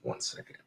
1 second.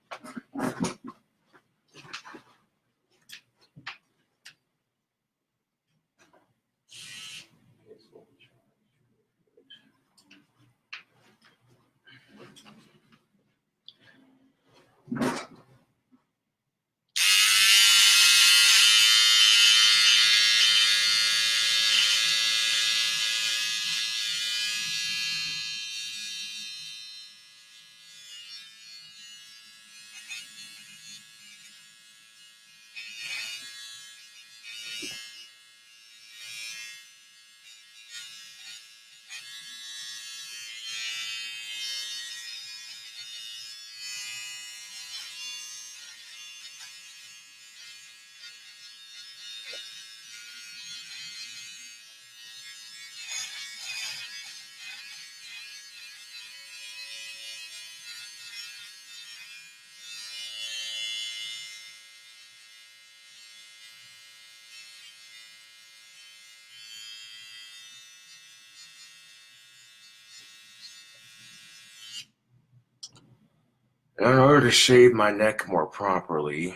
In order to shave my neck more properly,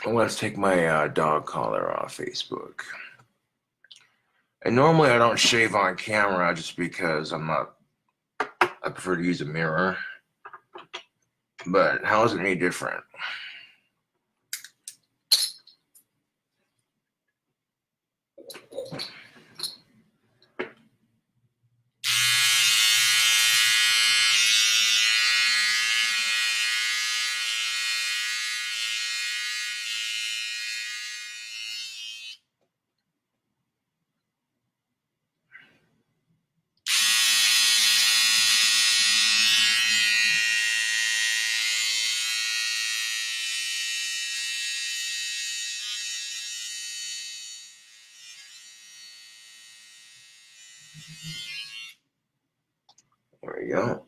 I want to take my dog collar off Facebook. And normally I don't shave on camera just because I prefer to use a mirror. But how is it any different? There we go.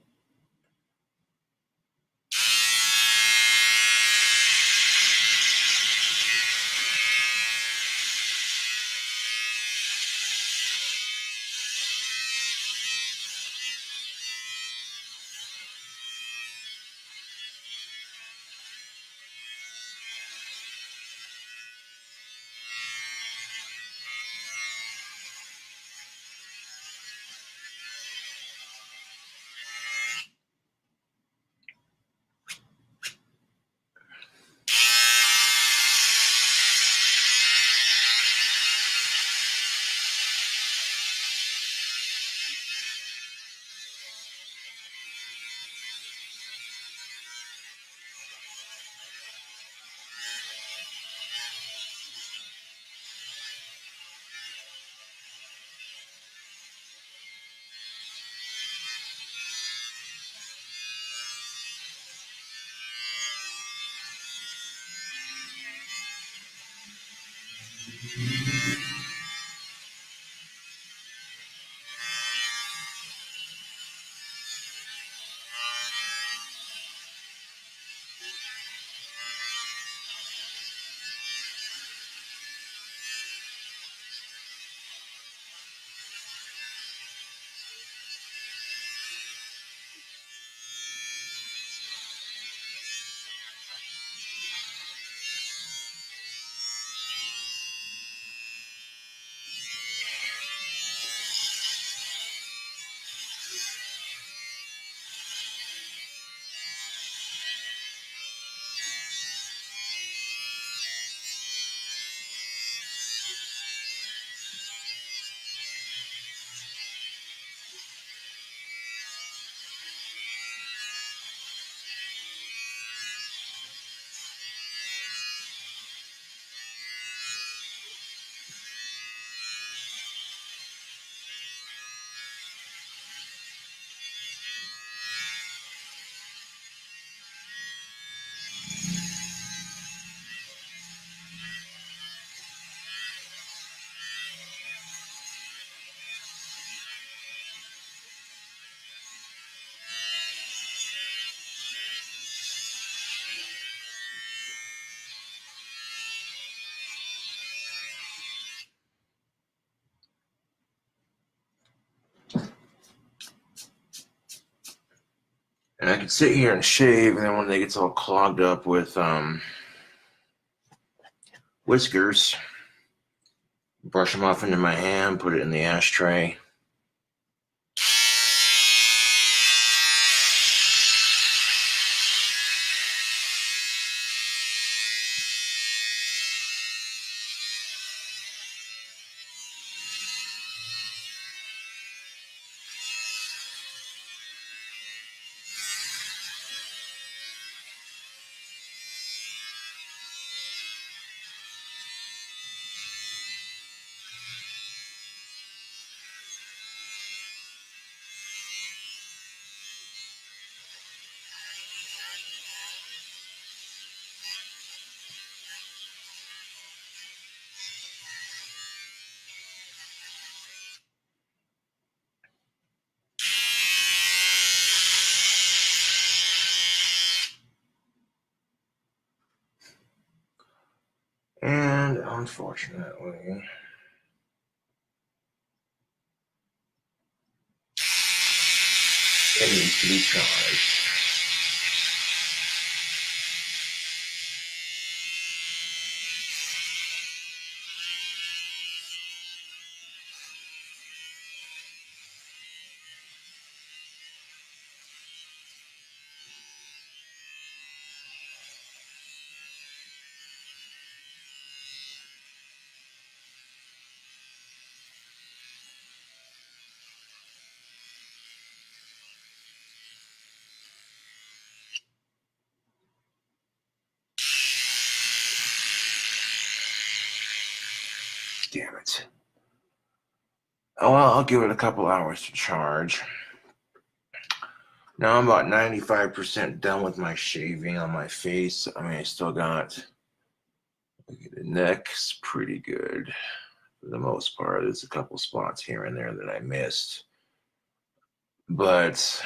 And I could sit here and shave, and then when they get all clogged up with whiskers, brush them off into my hand, put it in the ashtray. And unfortunately, it needs to be charged. Damn it. Oh, well, I'll give it a couple hours to charge. Now I'm about 95% done with my shaving on my face. I mean, I still got, look at the neck's pretty good for the most part. There's a couple spots here and there that I missed. But,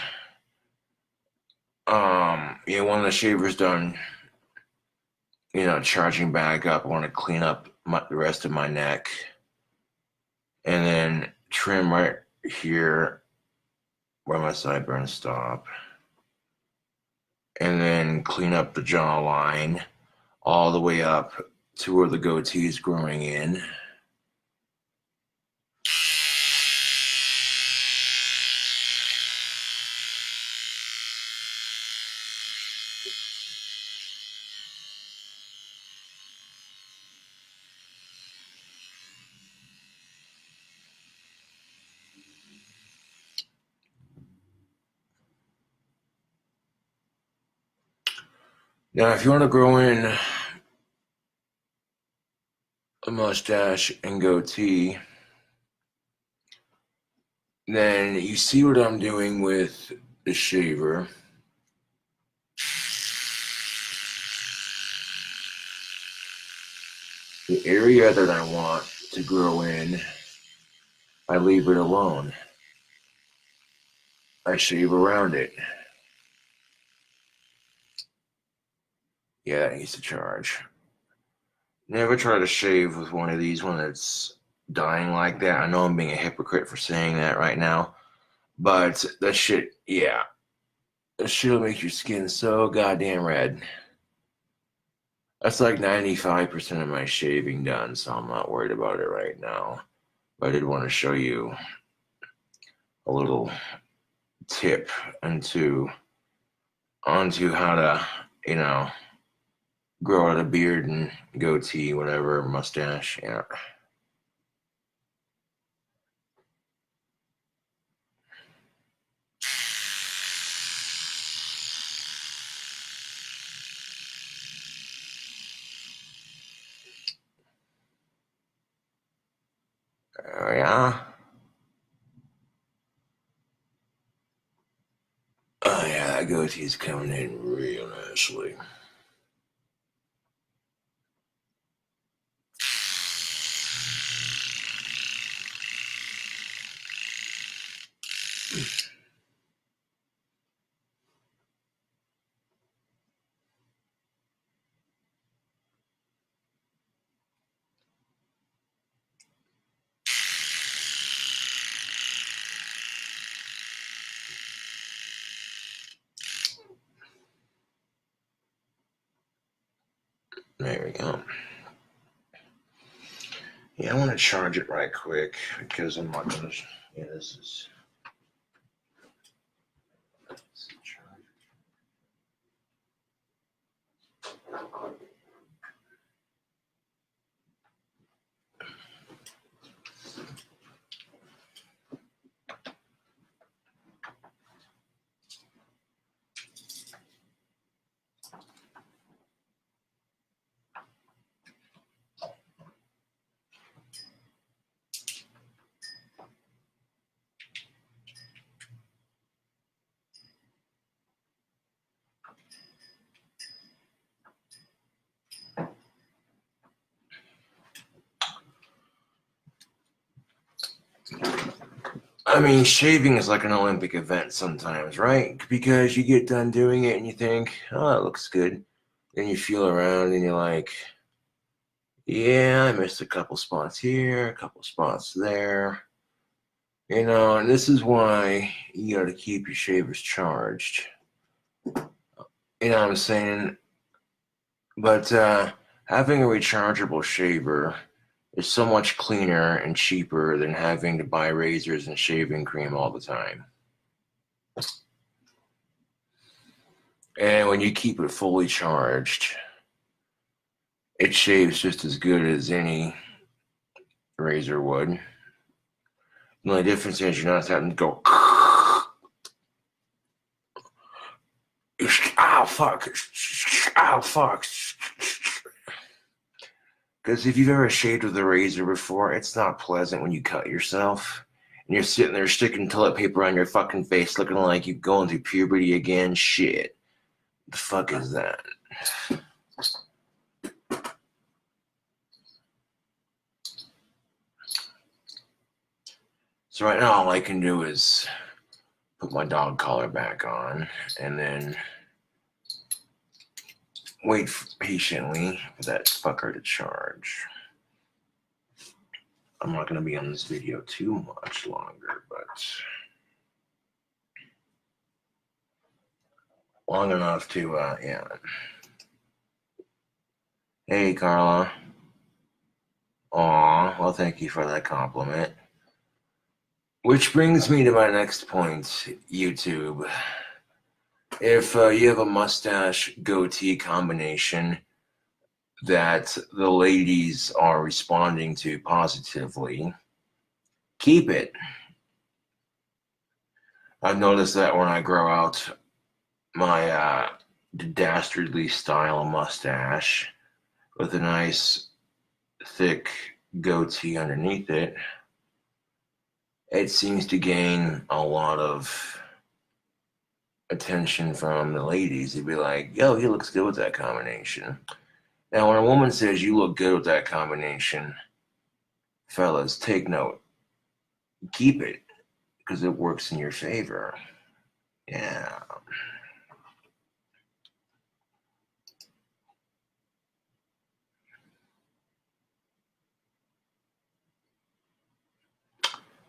yeah, when the shaver's done, charging back up, I want to clean up the rest of my neck. And then trim right here where my sideburns stop. And then clean up the jawline all the way up to where the goatee is growing in. Now, if you want to grow in a mustache and goatee, then you see what I'm doing with the shaver. The area that I want to grow in, I leave it alone. I shave around it. Yeah, that needs to charge. Never try to shave with one of these when it's dying like that. I know I'm being a hypocrite for saying that right now, but that shit, yeah. That shit'll make your skin so goddamn red. That's like 95% of my shaving done, so I'm not worried about it right now. But I did want to show you a little tip onto how to, grow out a beard and goatee, whatever, mustache, yeah. Oh, yeah. Oh, yeah, that goatee's coming in real nicely. There we go. Yeah, I want to charge it right quick because I'm not going to. Yeah, this is. I mean, shaving is like an Olympic event sometimes, right? Because you get done doing it and you think, oh, it looks good. Then you feel around and you're like, yeah, I missed a couple spots here, a couple spots there. You know, and this is why you got to keep your shavers charged. You know what I'm saying? But having a rechargeable shaver is so much cleaner and cheaper than having to buy razors and shaving cream all the time. And when you keep it fully charged, it shaves just as good as any razor would. The only difference is you're not having to go, ow, fuck, ow, fuck. Because if you've ever shaved with a razor before, it's not pleasant when you cut yourself. And you're sitting there sticking toilet paper on your fucking face looking like you're going through puberty again. Shit. The fuck is that? So right now all I can do is put my dog collar back on and then wait patiently for that fucker to charge. I'm not going to be on this video too much longer, but long enough to, yeah. Hey, Carla. Aw, well, thank you for that compliment. Which brings me to my next point, YouTube. If you have a mustache goatee combination that the ladies are responding to positively, keep it. I've noticed that when I grow out my dastardly style mustache with a nice thick goatee underneath it, it seems to gain a lot of attention from the ladies. They'd be like, yo, he looks good with that combination. Now, when a woman says you look good with that combination, fellas, take note. Keep it, because it works in your favor. Yeah.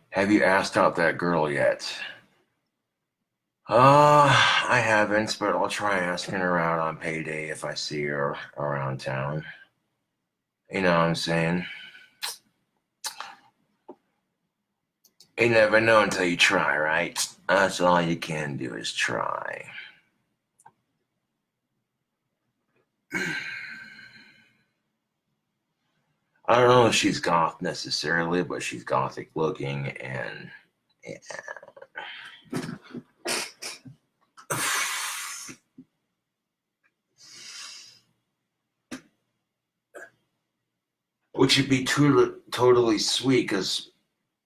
Have you asked out that girl yet? I haven't, but I'll try asking her out on payday if I see her around town. You know what I'm saying? You never know until you try, right? That's all you can do is try. I don't know if she's goth necessarily, but she's gothic looking, and yeah. Which would be totally sweet, because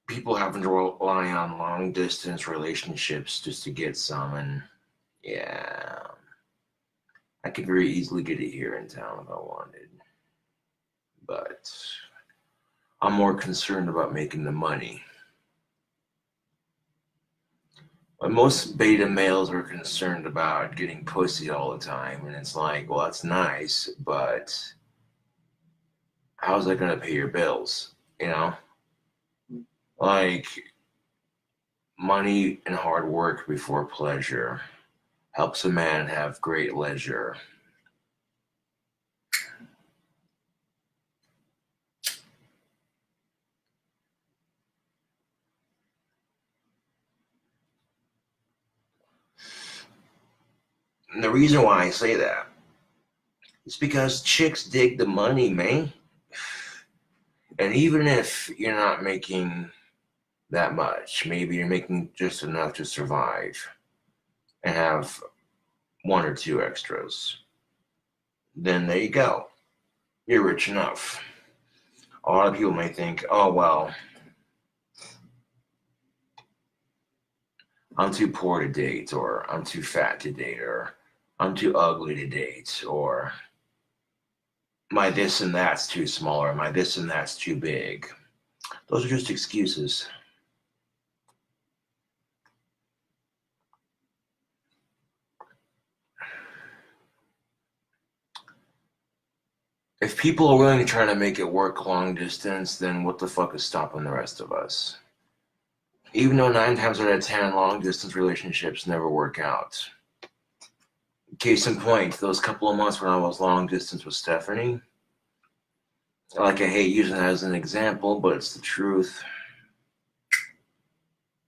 people having to rely on long distance relationships just to get some, and yeah, I could very easily get it here in town if I wanted, but I'm more concerned about making the money. But most beta males are concerned about getting pussy all the time, and it's like, well, that's nice, but how's that going to pay your bills? You know, like, money and hard work before pleasure helps a man have great leisure. And the reason why I say that is because chicks dig the money, man. And even if you're not making that much, maybe you're making just enough to survive and have 1 or 2 extras, then there you go. You're rich enough. A lot of people may think, oh, well, I'm too poor to date, or I'm too fat to date, or I'm too ugly to date, or my this and that's too small, or my this and that's too big. Those are just excuses. If people are willing to try to make it work long distance, then what the fuck is stopping the rest of us? Even though 9 times out of 10 long distance relationships never work out. Case in point, those couple of months when I was long distance with Stephanie, like, I hate using that as an example, but it's the truth.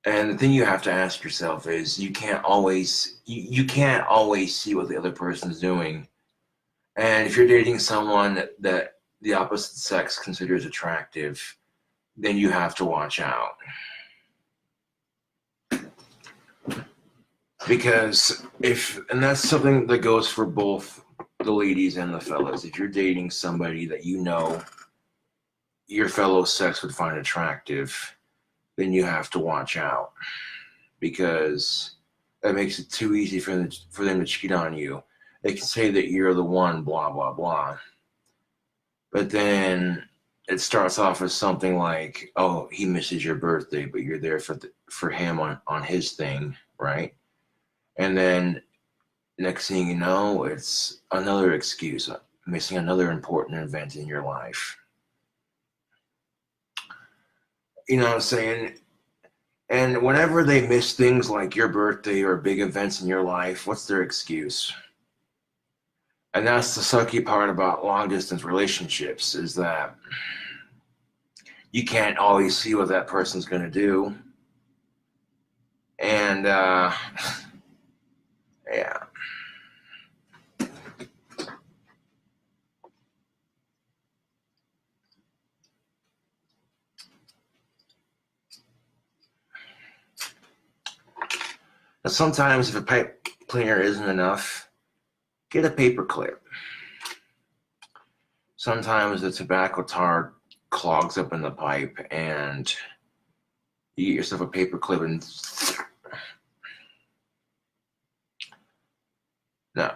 And the thing you have to ask yourself is, you can't always see what the other person's doing. And if you're dating someone that the opposite sex considers attractive, then you have to watch out. Because and that's something that goes for both the ladies and the fellas. If you're dating somebody that you know your fellow sex would find attractive, then you have to watch out, because that makes it too easy for them to cheat on you. They can say that you're the one, blah, blah, blah. But then it starts off as something like, oh, he misses your birthday, but you're there for him on his thing, right? And then next thing you know, it's another excuse, missing another important event in your life. You know what I'm saying? And whenever they miss things like your birthday or big events in your life, what's their excuse? And that's the sucky part about long distance relationships, is that you can't always see what that person's going to do. And yeah. And sometimes if a pipe cleaner isn't enough, get a paper clip. Sometimes the tobacco tar clogs up in the pipe, and you get yourself a paper clip and no,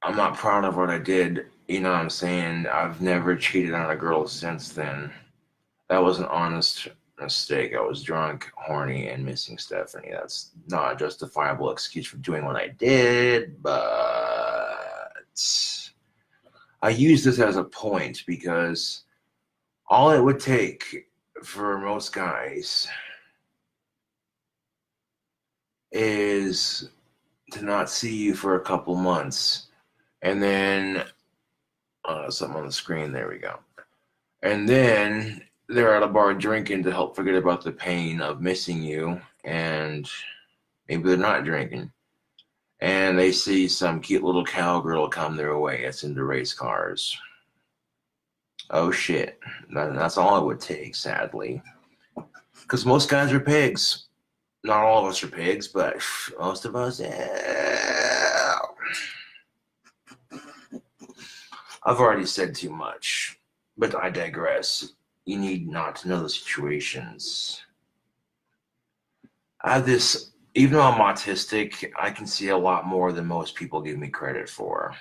I'm not proud of what I did. You know what I'm saying? I've never cheated on a girl since then. That was an honest mistake. I was drunk, horny, and missing Stephanie. That's not a justifiable excuse for doing what I did, but I use this as a point because all it would take for most guys is to not see you for a couple months, and then something on the screen, there we go, and then they're at a bar drinking to help forget about the pain of missing you, and maybe they're not drinking, and they see some cute little cowgirl come their way that's into race cars. Oh shit, that's all it would take, sadly, because most guys are pigs. Not all of us are pigs, but most of us, yeah. I've already said too much, but I digress. You need not to know the situations. I have this, even though I'm autistic, I can see a lot more than most people give me credit for.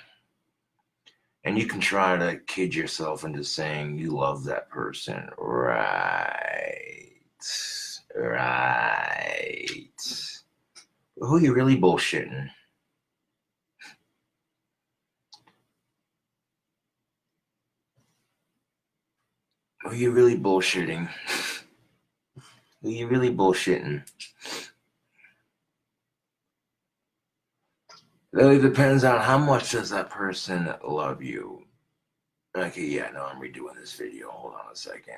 And you can try to kid yourself into saying you love that person. Right. Who are you really bullshitting? Who are you really bullshitting? Who are you really bullshitting? It really depends on how much does that person love you. Okay, yeah, no, I'm redoing this video. Hold on a second.